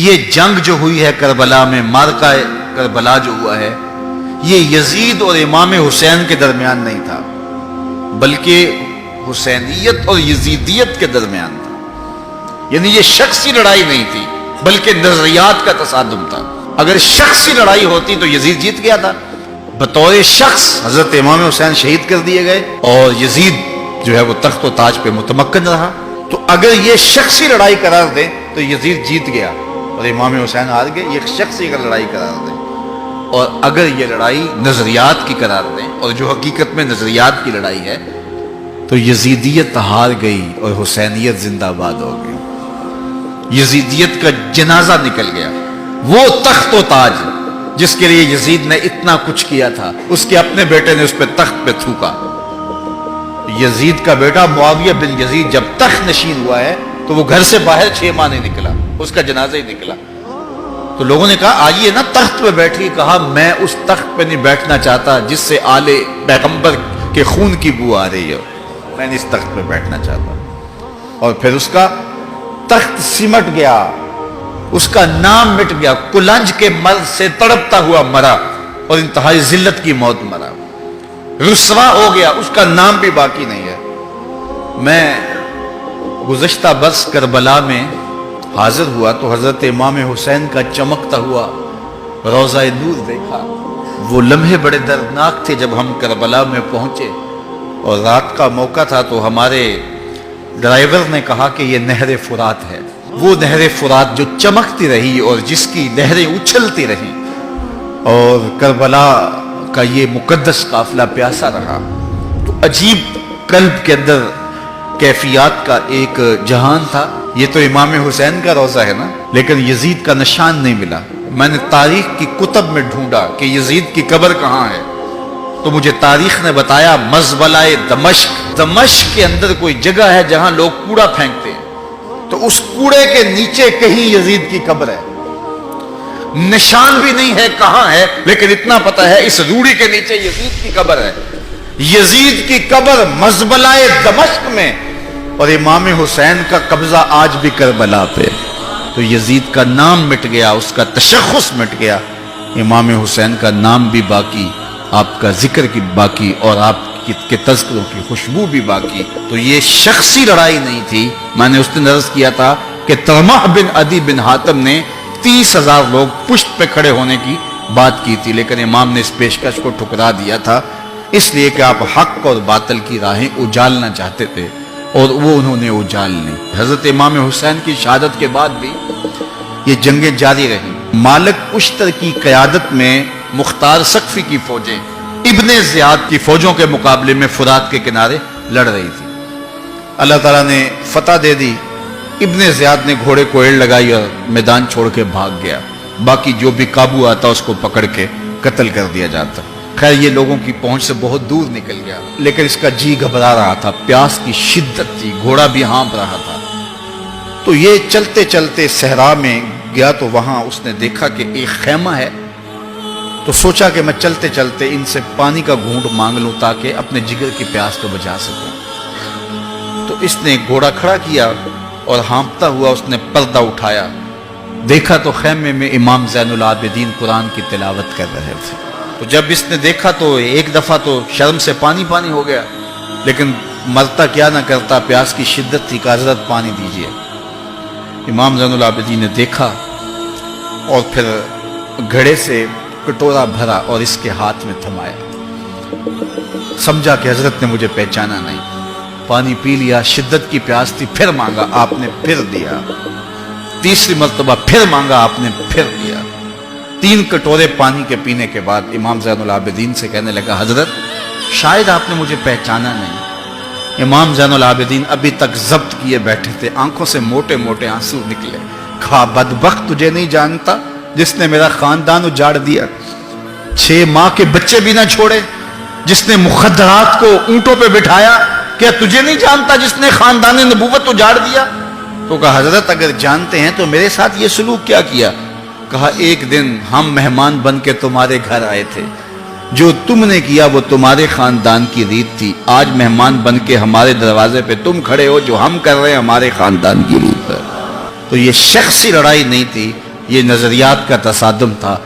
یہ جنگ جو ہوئی ہے کربلا میں، مارکہ کربلا جو ہوا ہے، یہ یزید اور امام حسین کے درمیان نہیں تھا، بلکہ حسینیت اور یزیدیت کے درمیان تھا۔ یعنی یہ شخصی لڑائی نہیں تھی بلکہ نظریات کا تصادم تھا۔ اگر شخصی لڑائی ہوتی تو یزید جیت گیا تھا، بطور شخص حضرت امام حسین شہید کر دیے گئے اور یزید جو ہے وہ تخت و تاج پہ متمکن رہا۔ تو اگر یہ شخصی لڑائی قرار دیں تو یزید جیت گیا اور امام حسین ہار گئے، یہ شخصی اگر لڑائی قرار دیں۔ اور اگر یہ لڑائی نظریات کی قرار دیں، اور جو حقیقت میں نظریات کی لڑائی ہے، تو یزیدیت ہار گئی اور حسینیت زندہ باد ہو گئی۔ یزیدیت کا جنازہ نکل گیا۔ وہ تخت و تاج جس کے لیے یزید نے اتنا کچھ کیا تھا، اس کے اپنے بیٹے نے اس پہ تخت پہ تھوکا۔ یزید کا بیٹا معاویہ بن یزید جب تخت نشین ہوا ہے تو وہ گھر سے باہر 6 ماہ نہیں نکلا، اس کا جنازہ ہی نکلا۔ تو لوگوں نے کہا آئیے نا تخت پہ بیٹھی، کہا میں اس تخت پہ نہیں بیٹھنا چاہتا جس سے آل پیغمبر کے خون کی بو آ رہی ہے، میں نہیں اس تخت پہ بیٹھنا چاہتا۔ اور پھر اس کا تخت سمٹ گیا، اس کا نام مٹ گیا، کلنج کے مرض سے تڑپتا ہوا مرا اور انتہائی ذلت کی موت مرا، رسوا ہو گیا، اس کا نام بھی باقی نہیں ہے۔ میں گزشتہ برس کربلا میں حاضر ہوا تو حضرت امام حسین کا چمکتا ہوا روضہ نور دیکھا۔ وہ لمحے بڑے دردناک تھے جب ہم کربلا میں پہنچے اور رات کا موقع تھا، تو ہمارے ڈرائیور نے کہا کہ یہ نہر فرات ہے، وہ نہر فرات جو چمکتی رہی اور جس کی لہریں اچھلتی رہیں، اور کربلا کا یہ مقدس قافلہ پیاسا رہا۔ تو عجیب قلب کے اندر کیفیات کا ایک جہان تھا۔ یہ تو امام حسین کا روضہ ہے نا، لیکن یزید کا نشان نہیں ملا۔ میں نے تاریخ کی کتب میں ڈھونڈا کہ یزید کی قبر کہاں ہے، تو مجھے تاریخ نے بتایا مزبلہ دمشق، دمشق کے اندر کوئی جگہ ہے جہاں لوگ کوڑا پھینکتے ہیں، تو اس کوڑے کے نیچے کہیں یزید کی قبر ہے۔ نشان بھی نہیں ہے کہاں ہے، لیکن اتنا پتا ہے اس روڑی کے نیچے یزید کی قبر ہے۔ یزید کی قبر مزبلہ دمشق میں، اور امام حسین کا قبضہ آج بھی کربلا پہ۔ تو یزید کا نام مٹ گیا، اس کا تشخص مٹ گیا، امام حسین کا نام بھی باقی، آپ کا ذکر کی باقی، اور آپ کے تذکروں کی خوشبو بھی باقی۔ تو یہ شخصی لڑائی نہیں تھی۔ میں نے اس دن عرض کیا تھا کہ طلحہ بن عدی بن حاتم نے 30,000 لوگ پشت پہ کھڑے ہونے کی بات کی تھی، لیکن امام نے اس پیشکش کو ٹھکرا دیا تھا، اس لیے کہ آپ حق اور باطل کی راہیں اجالنا چاہتے تھے، اور وہ انہوں نے اجال لی۔ حضرت امام حسین کی شہادت کے بعد بھی یہ جنگیں جاری رہیں۔ مالک اشتر کی قیادت میں مختار سقفی کی فوجیں ابن زیاد کی فوجوں کے مقابلے میں فرات کے کنارے لڑ رہی تھی۔ اللہ تعالیٰ نے فتح دے دی، ابن زیاد نے گھوڑے کو ایڑ لگائی اور میدان چھوڑ کے بھاگ گیا، باقی جو بھی قابو آتا اس کو پکڑ کے قتل کر دیا جاتا۔ خیر یہ لوگوں کی پہنچ سے بہت دور نکل گیا، لیکن اس کا جی گھبرا رہا تھا، پیاس کی شدت تھی، گھوڑا بھی ہانپ رہا تھا۔ تو یہ چلتے چلتے صحرا میں گیا تو وہاں اس نے دیکھا کہ ایک خیمہ ہے، تو سوچا کہ میں چلتے چلتے ان سے پانی کا گھونٹ مانگ لوں تاکہ اپنے جگر کی پیاس کو بجھا سکوں۔ تو اس نے گھوڑا کھڑا کیا اور ہانپتا ہوا اس نے پردہ اٹھایا، دیکھا تو خیمے میں امام زین العابدین قرآن کی تلاوت کر رہے تھے۔ تو جب اس نے دیکھا تو ایک دفعہ تو شرم سے پانی پانی ہو گیا، لیکن مرتا کیا نہ کرتا، پیاس کی شدت تھی کہ حضرت پانی دیجئے۔ امام زین العابدین نے دیکھا اور پھر گھڑے سے کٹورا بھرا اور اس کے ہاتھ میں تھمایا، سمجھا کہ حضرت نے مجھے پہچانا نہیں، پانی پی لیا، شدت کی پیاس تھی، پھر مانگا، آپ نے پھر دیا، تیسری مرتبہ پھر مانگا، آپ نے پھر دیا۔ 3 کٹورے پانی کے پینے کے بعد امام زین العابدین سے کہنے لگا حضرت شاید آپ نے مجھے پہچانا نہیں۔ امام زین العابدین ابھی تک ضبط کیے بیٹھے تھے، آنکھوں سے موٹے موٹے آنسو نکلے۔ کہا بدبخت تجھے نہیں جانتا جس نے میرا خاندان اجاڑ دیا، 6 ماہ کے بچے بھی نہ چھوڑے، جس نے مخدرات کو اونٹوں پہ بٹھایا، کیا تجھے نہیں جانتا جس نے خاندان نبوت اجاڑ دیا؟ تو کہا حضرت اگر جانتے ہیں تو میرے ساتھ یہ سلوک کیا کیا؟ کہا ایک دن ہم مہمان بن کے تمہارے گھر آئے تھے، جو تم نے کیا وہ تمہارے خاندان کی ریت تھی، آج مہمان بن کے ہمارے دروازے پہ تم کھڑے ہو، جو ہم کر رہے ہیں ہمارے خاندان کی ریت ہے۔ تو یہ شخصی لڑائی نہیں تھی یہ نظریات کا تصادم تھا.